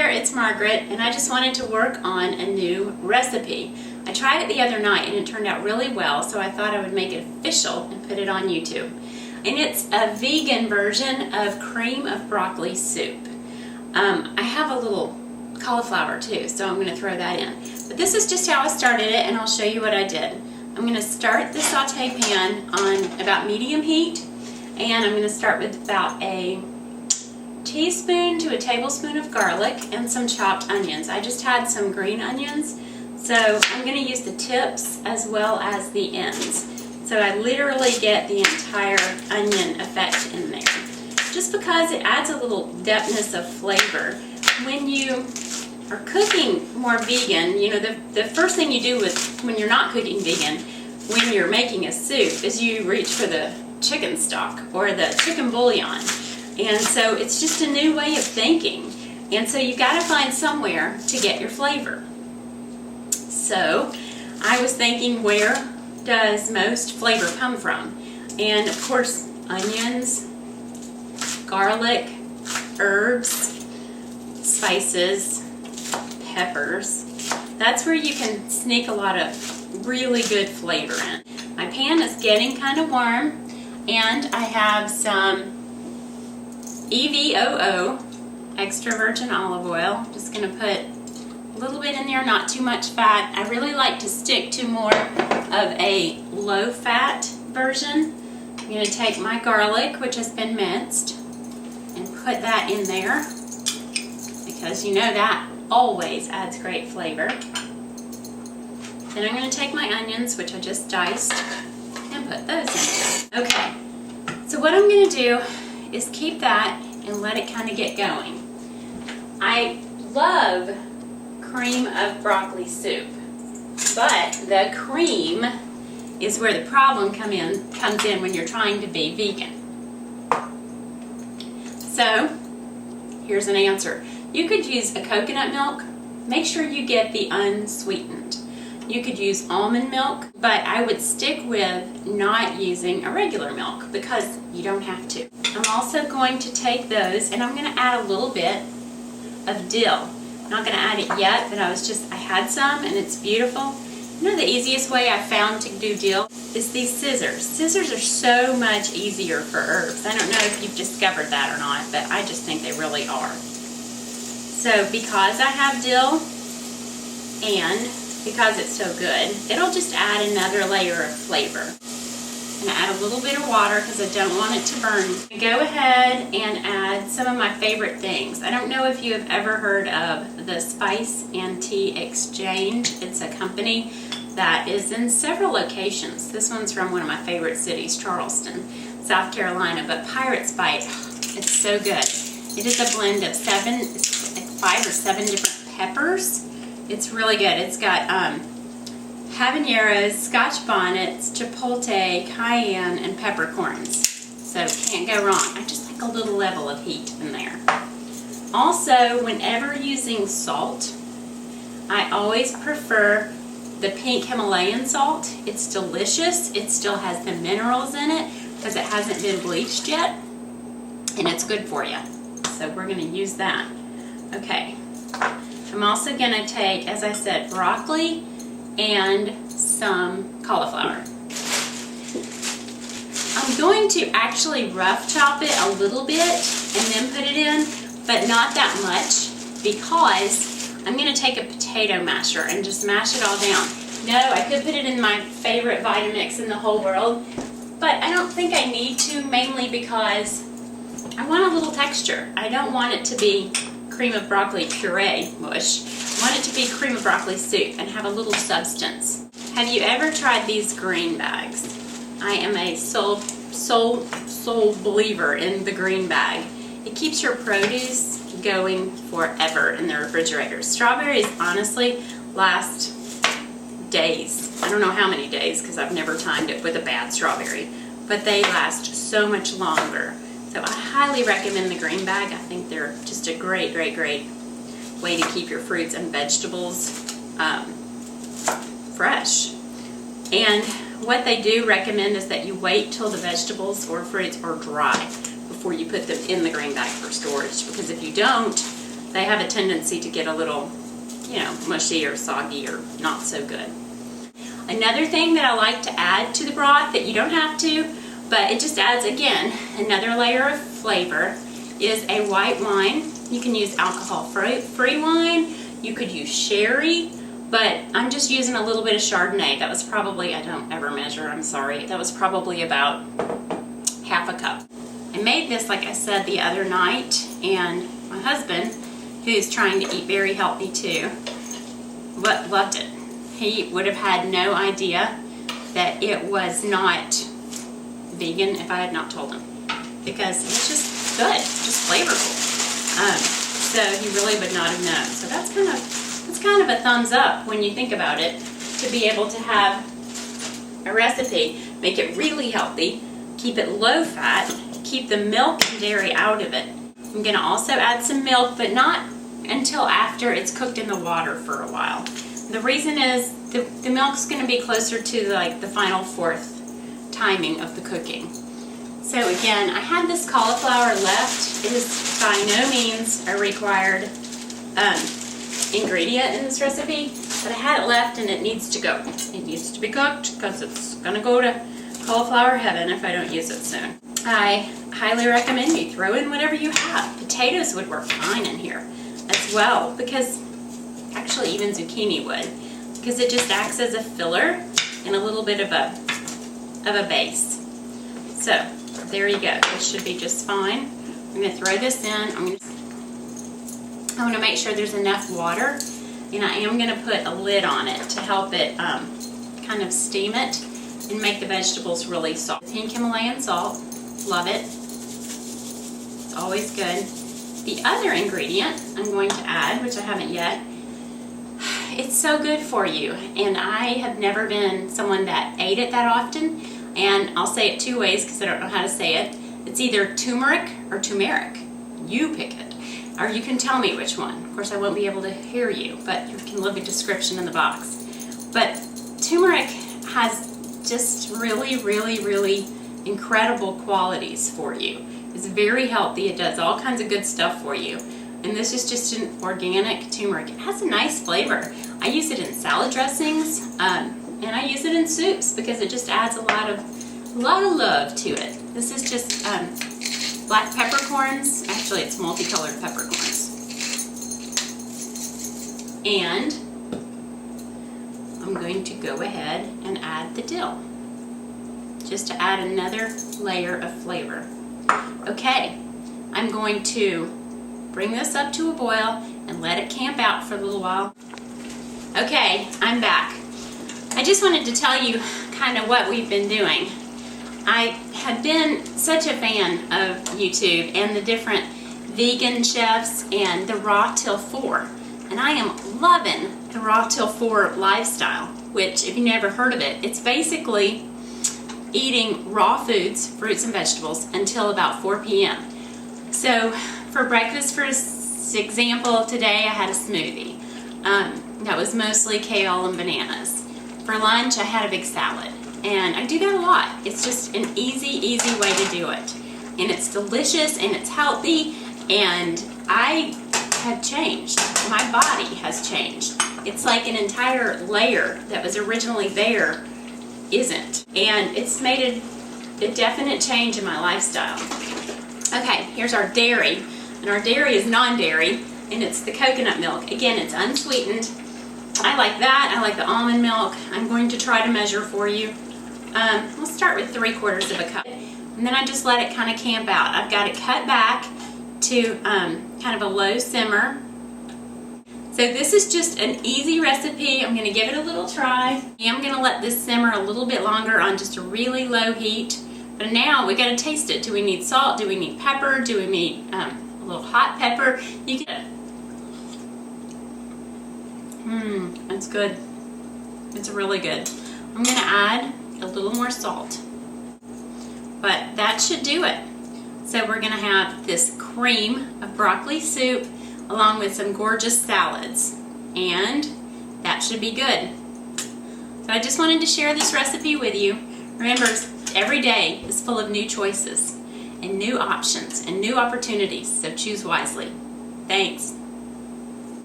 there, it's Margaret, and I just wanted to work on a new recipe. I tried it the other night and it turned out really well, so I thought I would make it official and put it on YouTube. And it's a vegan version of cream of broccoli soup. I have a little cauliflower too, so I'm going to throw that in. But this is just how I started it, and I'll show you what I did. I'm going to start the saute pan on about medium heat, and I'm going to start with about a teaspoon to a tablespoon of garlic and some chopped onions. I just had some green onions, so I'm going to use the tips as well as the ends. So I literally get the entire onion effect in there, just because it adds a little depthness of flavor. When you are cooking more vegan, you know, the first thing you do when you're not cooking vegan, when you're making a soup, is you reach for the chicken stock or the chicken bouillon. And so it's just a new way of thinking. And so you got to find somewhere to get your flavor. So I was thinking, where does most flavor come from? And of course, onions, garlic, herbs, spices, peppers. That's where you can sneak a lot of really good flavor in. My pan is getting kind of warm, and I have some EVOO, extra virgin olive oil. Just going to put a little bit in there, not too much fat. I really like to stick to more of a low-fat version. I'm going to take my garlic, which has been minced, and put that in there, because you know that always adds great flavor. Then I'm going to take my onions, which I just diced, and put those in there. Okay, so what I'm going to do is keep that and let it kind of get going. I love cream of broccoli soup, but the cream is where the problem comes in when you're trying to be vegan. So here's an answer. You could use a coconut milk. Make sure you get the unsweetened. You could use almond milk, but I would stick with not using a regular milk because you don't have to. I'm also going to take those and I'm going to add a little bit of dill. I'm not going to add it yet, but I had some and it's beautiful. You know, the easiest way I found to do dill is these scissors. Scissors are so much easier for herbs. I don't know if you've discovered that or not, but I just think they really are. So because I have dill and because it's so good, it'll just add another layer of flavor. I'm going to add a little bit of water because I don't want it to burn. Go ahead and add some of my favorite things. I don't know if you have ever heard of the Spice and Tea Exchange. It's a company that is in several locations. This one's from one of my favorite cities, Charleston, South Carolina, but Pirate's Bite, it's so good. It is a blend of 5 or 7 different peppers. It's really good. It's got habaneros, scotch bonnets, chipotle, cayenne, and peppercorns. So can't go wrong. I just like a little level of heat in there. Also, whenever using salt, I always prefer the pink Himalayan salt. It's delicious. It still has the minerals in it because it hasn't been bleached yet, and it's good for you. So we're going to use that. Okay. I'm also going to take, as I said, broccoli and some cauliflower. I'm going to actually rough chop it a little bit and then put it in, but not that much, because I'm going to take a potato masher and just mash it all down. No, I could put it in my favorite Vitamix in the whole world, but I don't think I need to, mainly because I want a little texture. I don't want it to be cream of broccoli puree mush. I want it to be cream of broccoli soup and have a little substance. Have you ever tried these green bags? I am a soul believer in the green bag. It keeps your produce going forever in the refrigerator. Strawberries honestly last days. I don't know how many days because I've never timed it with a bad strawberry, but they last so much longer. So I highly recommend the green bag. I think they're just a great, great, great way to keep your fruits and vegetables fresh. And what they do recommend is that you wait till the vegetables or fruits are dry before you put them in the green bag for storage, because if you don't, they have a tendency to get a little, you know, mushy or soggy or not so good. Another thing that I like to add to the broth that you don't have to, but it just adds, again, another layer of flavor, is a white wine. You can use alcohol-free wine. You could use sherry, but I'm just using a little bit of Chardonnay. That was probably, I don't ever measure, I'm sorry. That was probably about half a cup. I made this, like I said, the other night, and my husband, who's trying to eat very healthy too, loved it. He would have had no idea that it was not vegan if I had not told him, because it's just good, just flavorful. So he really would not have known. So that's kind of a thumbs up when you think about it, to be able to have a recipe, make it really healthy, keep it low fat, keep the milk and dairy out of it. I'm going to also add some milk, but not until after it's cooked in the water for a while. The reason is the milk's going to be closer to like the final fourth timing of the cooking. So again, I had this cauliflower left. It is by no means a required ingredient in this recipe, but I had it left and it needs to go. It needs to be cooked because it's going to go to cauliflower heaven if I don't use it soon. I highly recommend you throw in whatever you have. Potatoes would work fine in here as well, because actually even zucchini would, because it just acts as a filler and a little bit of a base. So there you go. This should be just fine. I'm going to throw this in. I want to make sure there's enough water, and I am going to put a lid on it to help it kind of steam it and make the vegetables really soft. Pink Himalayan salt, love it. It's always good. The other ingredient I'm going to add, which I haven't yet, it's so good for you, and I have never been someone that ate it that often, and I'll say it two ways because I don't know how to say it. It's either turmeric or turmeric. You pick it, or you can tell me which one. Of course, I won't be able to hear you, but you can look at description in the box. But turmeric has just really, really, really incredible qualities for you. It's very healthy. It does all kinds of good stuff for you. And this is just an organic turmeric. It has a nice flavor. I use it in salad dressings, and I use it in soups because it just adds a lot of love to it. This is just black peppercorns. Actually, it's multicolored peppercorns. And I'm going to go ahead and add the dill, just to add another layer of flavor. Okay, I'm going to bring this up to a boil and let it camp out for a little while. Okay, I'm back. I just wanted to tell you kind of what we've been doing. I have been such a fan of YouTube and the different vegan chefs and the raw till 4. And I am loving the raw till 4 lifestyle, which, if you never heard of it, it's basically eating raw foods, fruits and vegetables, until about 4 p.m. So for breakfast, for example, today I had a smoothie. That was mostly kale and bananas. For lunch, I had a big salad. And I do that a lot. It's just an easy way to do it. And it's delicious and it's healthy, and I have changed. My body has changed. It's like an entire layer that was originally there isn't. And it's made a definite change in my lifestyle. Okay, here's our dairy. And our dairy is non-dairy, and it's the coconut milk. Again, it's unsweetened. I like that. I like the almond milk. I'm going to try to measure for you. We'll start with 3/4 of a cup. And then I just let it kind of camp out. I've got it cut back to kind of a low simmer. So this is just an easy recipe. I'm going to give it a little try. I'm going to let this simmer a little bit longer on just a really low heat. But now we got to taste it. Do we need salt? Do we need pepper? Do we need a little hot pepper? You can. It's good. It's really good. I'm going to add a little more salt. But that should do it. So we're going to have this cream of broccoli soup along with some gorgeous salads. And that should be good. So I just wanted to share this recipe with you. Remember, every day is full of new choices and new options and new opportunities, so choose wisely. Thanks.